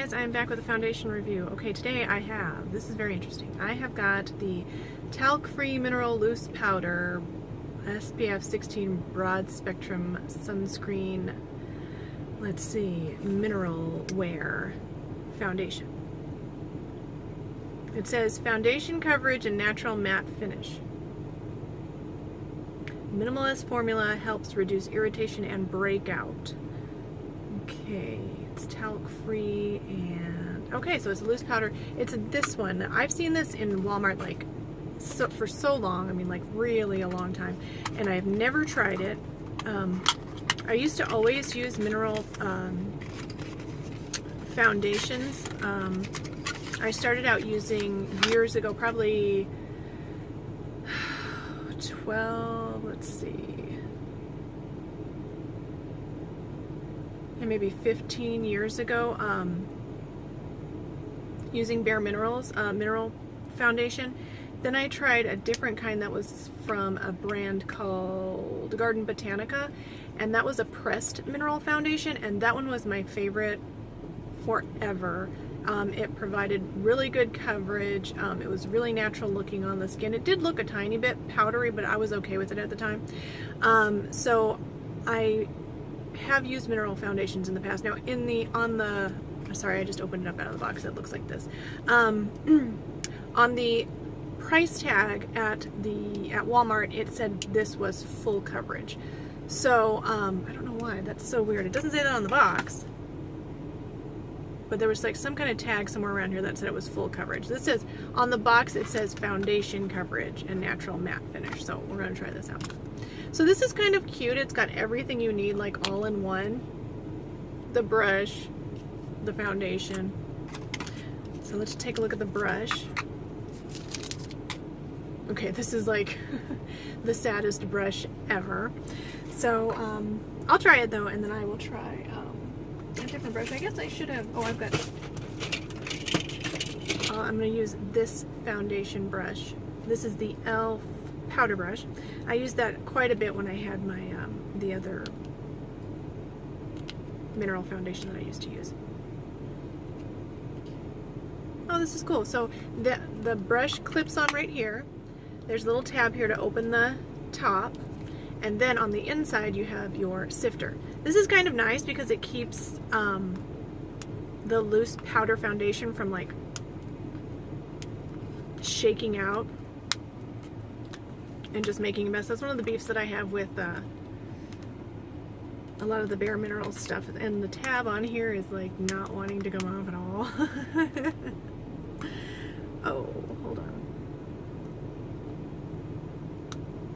guys, I'm back with a foundation review. Okay, today this is very interesting. I have got the Talc-Free Mineral Loose Powder SPF 16 Broad Spectrum Sunscreen, let's see, Mineral Wear Foundation. It says foundation coverage and natural matte finish. Minimalist formula helps reduce irritation and breakout. Okay, it's talc-free and okay, so it's a loose powder. It's this one. I've seen this in Walmart for so long. I mean, like really a long time, and I've never tried it. I used to always use mineral foundations. I started out using years ago, probably 12. Let's see. Maybe 15 years ago, using Bare Minerals mineral foundation. Then I tried a different kind that was from a brand called Garden Botanica, and that was a pressed mineral foundation, and that one was my favorite forever. It provided really good coverage. It was really natural looking on the skin. It did look a tiny bit powdery, but I was okay with it at the time. So I have used mineral foundations in the past. Now sorry, I just opened it up out of the box. It looks like this. On the price tag at Walmart, it said this was full coverage. So I don't know why. That's so weird. It doesn't say that on the box, but there was like some kind of tag somewhere around here that said it was full coverage. This says on the box, it says foundation coverage and natural matte finish. So we're going to try this out. So this is kind of cute. It's got everything you need, like all in one. The brush, the foundation. So let's take a look at the brush. Okay, this is like the saddest brush ever. So I'll try it though, and then I will try a different brush. I guess I should have, I'm gonna use this foundation brush. This is the e.l.f. powder brush. I used that quite a bit when I had my the other mineral foundation that I used to use. Oh, this is cool. So the brush clips on right here. There's a little tab here to open the top, and then on the inside you have your sifter. This is kind of nice because it keeps the loose powder foundation from like shaking out and just making a mess. That's one of the beefs that I have with a lot of the Bare Minerals stuff, and the tab on here is like not wanting to come off at all. Oh, hold on.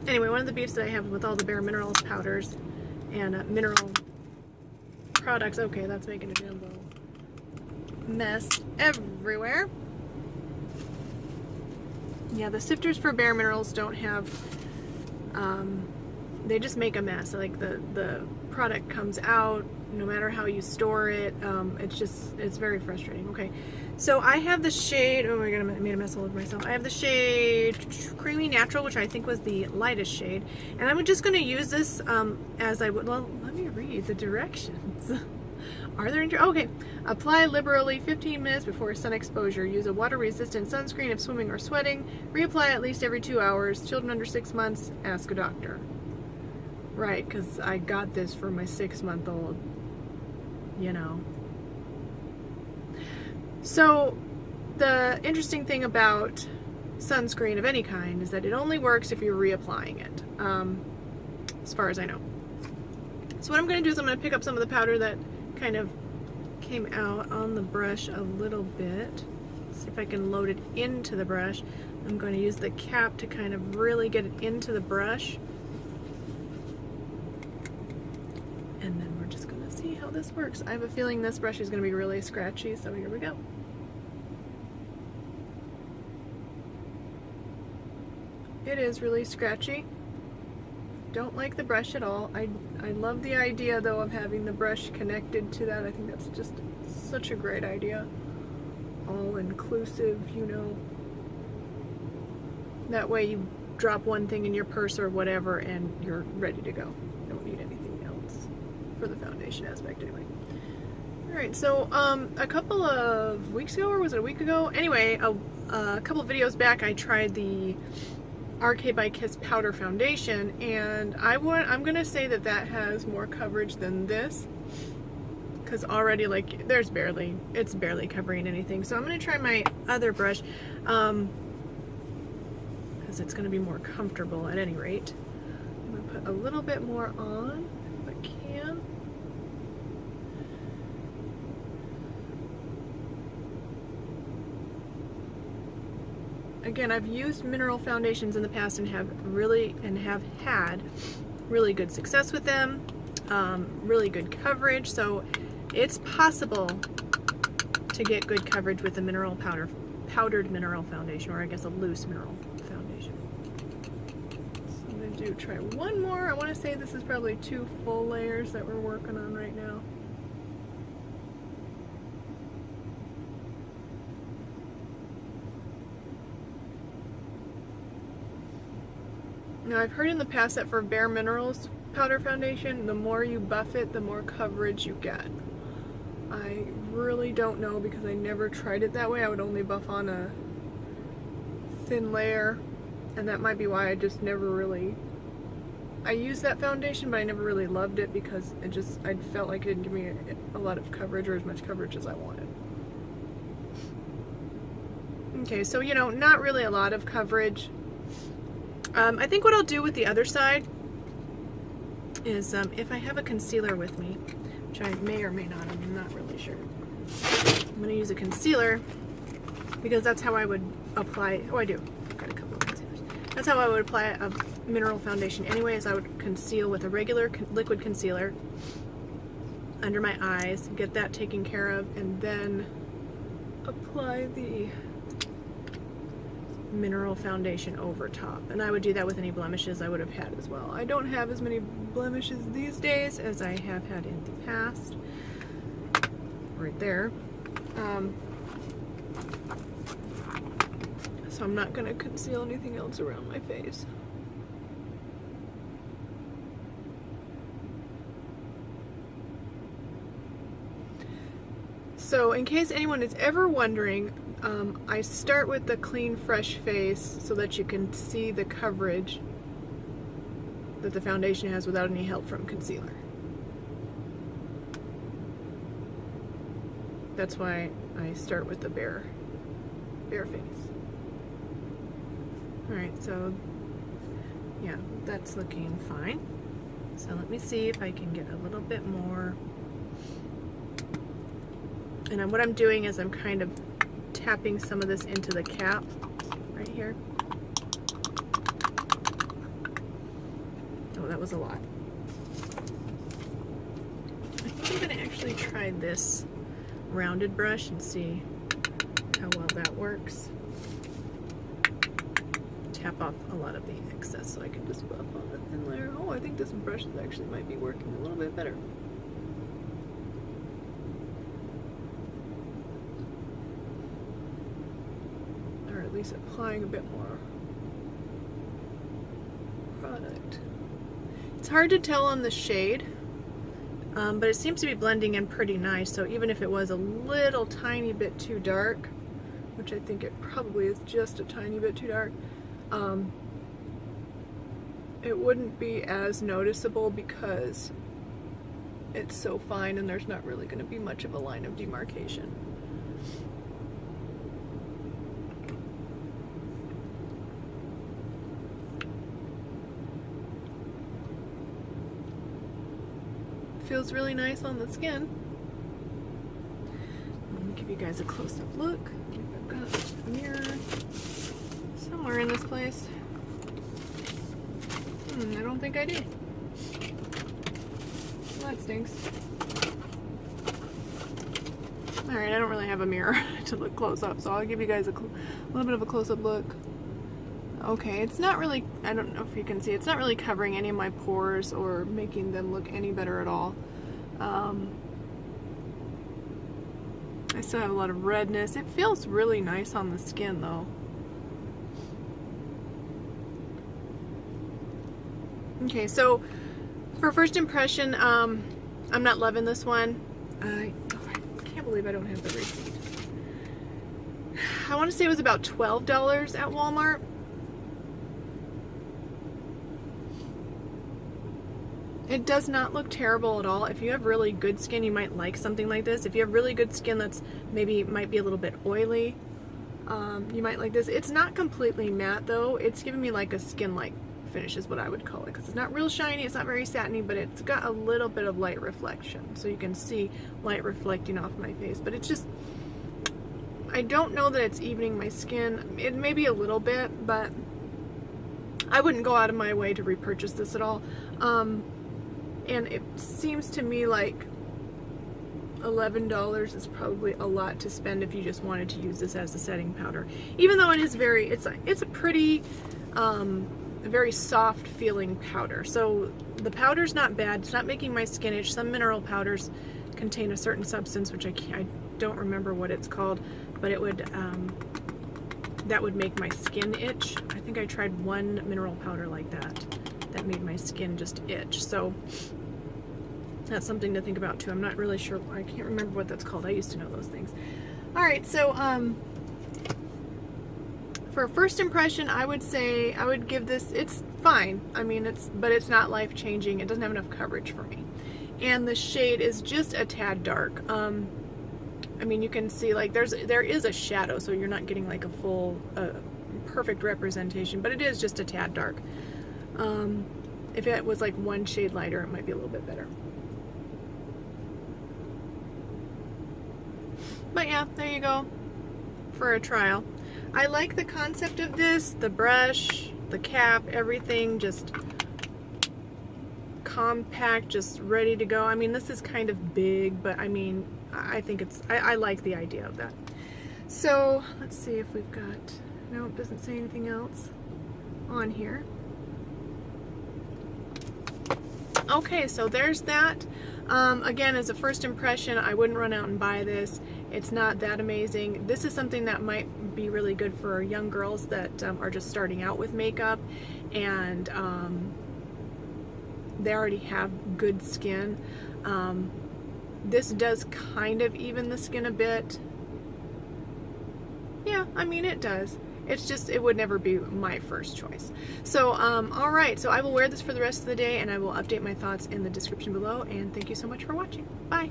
Anyway, one of the beefs that I have with all the Bare Minerals powders and mineral products, okay, that's making a jumbo mess everywhere. Yeah, the sifters for Bare Minerals don't have, they just make a mess. Like the product comes out, no matter how you store it, it's very frustrating. Okay, so I have the shade, oh my god, I made a mess all over myself. I have the shade Creamy Natural, which I think was the lightest shade. And I'm just gonna use this as I would, well, let me read the directions. Are there okay. Apply liberally 15 minutes before sun exposure. Use a water-resistant sunscreen if swimming or sweating. Reapply at least every 2 hours. Children under 6 months, ask a doctor. Right, because I got this for my 6-month-old, you know. So, the interesting thing about sunscreen of any kind is that it only works if you're reapplying it, as far as I know. So what I'm going to do is I'm going to pick up some of the powder that kind of came out on the brush a little bit. See if I can load it into the brush. I'm going to use the cap to kind of really get it into the brush. And then we're just going to see how this works. I have a feeling this brush is going to be really scratchy, so here we go. It is really scratchy. Don't like the brush at all. I love the idea though of having the brush connected to that. I think that's just such a great idea. All inclusive, you know. That way you drop one thing in your purse or whatever and you're ready to go. You don't need anything else for the foundation aspect anyway. Alright, so a couple of weeks ago, or was it a week ago? Anyway, a couple of videos back I tried the RK by Kiss Powder Foundation, and I'm gonna say that that has more coverage than this, because already, like, it's barely covering anything. So I'm gonna try my other brush, because it's gonna be more comfortable at any rate. I'm gonna put a little bit more on if I can. Again, I've used mineral foundations in the past and have had really good success with them, really good coverage. So it's possible to get good coverage with a powdered mineral foundation, or I guess a loose mineral foundation. So I'm going to try one more. I want to say this is probably 2 full layers that we're working on right now. Now, I've heard in the past that for Bare Minerals powder foundation, the more you buff it, the more coverage you get. I really don't know, because I never tried it that way. I would only buff on a thin layer, and that might be why I just never really... I used that foundation, but I never really loved it, because I felt like it didn't give me a lot of coverage, or as much coverage as I wanted. Okay, so, you know, not really a lot of coverage. I think what I'll do with the other side is, if I have a concealer with me, which I may or may not, I'm not really sure. I'm going to use a concealer, because that's how I would apply, oh I do, I've got a couple of concealers. That's how I would apply a mineral foundation anyways. I would conceal with a regular liquid concealer under my eyes, get that taken care of, and then apply the mineral foundation over top. And I would do that with any blemishes I would have had as well. I don't have as many blemishes these days as I have had in the past. Right there. So I'm not going to conceal anything else around my face. So in case anyone is ever wondering, I start with the clean, fresh face so that you can see the coverage that the foundation has without any help from concealer. That's why I start with the bare face. Alright, so yeah, that's looking fine. So let me see if I can get a little bit more. And what I'm doing is I'm kind of tapping some of this into the cap right here. Oh, that was a lot. I think I'm going to actually try this rounded brush and see how well that works. Tap off a lot of the excess so I can just buff on the thin layer. Oh, I think this brush actually might be working a little bit better. At least applying a bit more product. It's hard to tell on the shade, but it seems to be blending in pretty nice. So even if it was a little tiny bit too dark, which I think it probably is just a tiny bit too dark, it wouldn't be as noticeable because it's so fine and there's not really going to be much of a line of demarcation. Feels really nice on the skin. Let me give you guys a close-up look. I've got a mirror somewhere in this place. I don't think I do. Well, that stinks. Alright, I don't really have a mirror to look close up, so I'll give you guys a little bit of a close-up look. Okay, it's not really, I don't know if you can see, it's not really covering any of my pores or making them look any better at all. I still have a lot of redness. It feels really nice on the skin though. Okay, so for first impression, I'm not loving this one. believe I don't have the receipt. I want to say it was about $12 at Walmart. It does not look terrible at all. If you have really good skin, you might like something like this. If you have really good skin that's maybe might be a little bit oily, you might like this. It's not completely matte though. It's giving me like a skin-like finish is what I would call it, because it's not real shiny, it's not very satiny, but it's got a little bit of light reflection. So you can see light reflecting off my face, but it's just, I don't know that it's evening my skin. It may be a little bit, but I wouldn't go out of my way to repurchase this at all. And it seems to me like $11 is probably a lot to spend if you just wanted to use this as a setting powder. Even though it is very, it's a pretty, very soft feeling powder. So the powder's not bad. It's not making my skin itch. Some mineral powders contain a certain substance, which I don't remember what it's called, but it would, that would make my skin itch. I think I tried one mineral powder like that made my skin just itch. So that's something to think about too. I'm not really sure. I can't remember what that's called. I used to know those things. All right, so for a first impression, I would say I would give this, it's fine. I mean, but it's not life-changing. It doesn't have enough coverage for me. And the shade is just a tad dark. I mean, you can see like there is a shadow, so you're not getting like a full perfect representation, but it is just a tad dark. If it was like one shade lighter, it might be a little bit better. But yeah, there you go for a trial. I like the concept of this, the brush, the cap, everything just compact, just ready to go. I mean, this is kind of big, but I mean, I think it's, I like the idea of that. So let's see if we've got, no, it doesn't say anything else on here. Okay, so there's that. Again, as a first impression, I wouldn't run out and buy this. It's not that amazing. This is something that might be really good for young girls that are just starting out with makeup, and they already have good skin. This does kind of even the skin a bit. Yeah, I mean, it does. It's just, it would never be my first choice. So, all right, so I will wear this for the rest of the day, and I will update my thoughts in the description below, and thank you so much for watching. Bye.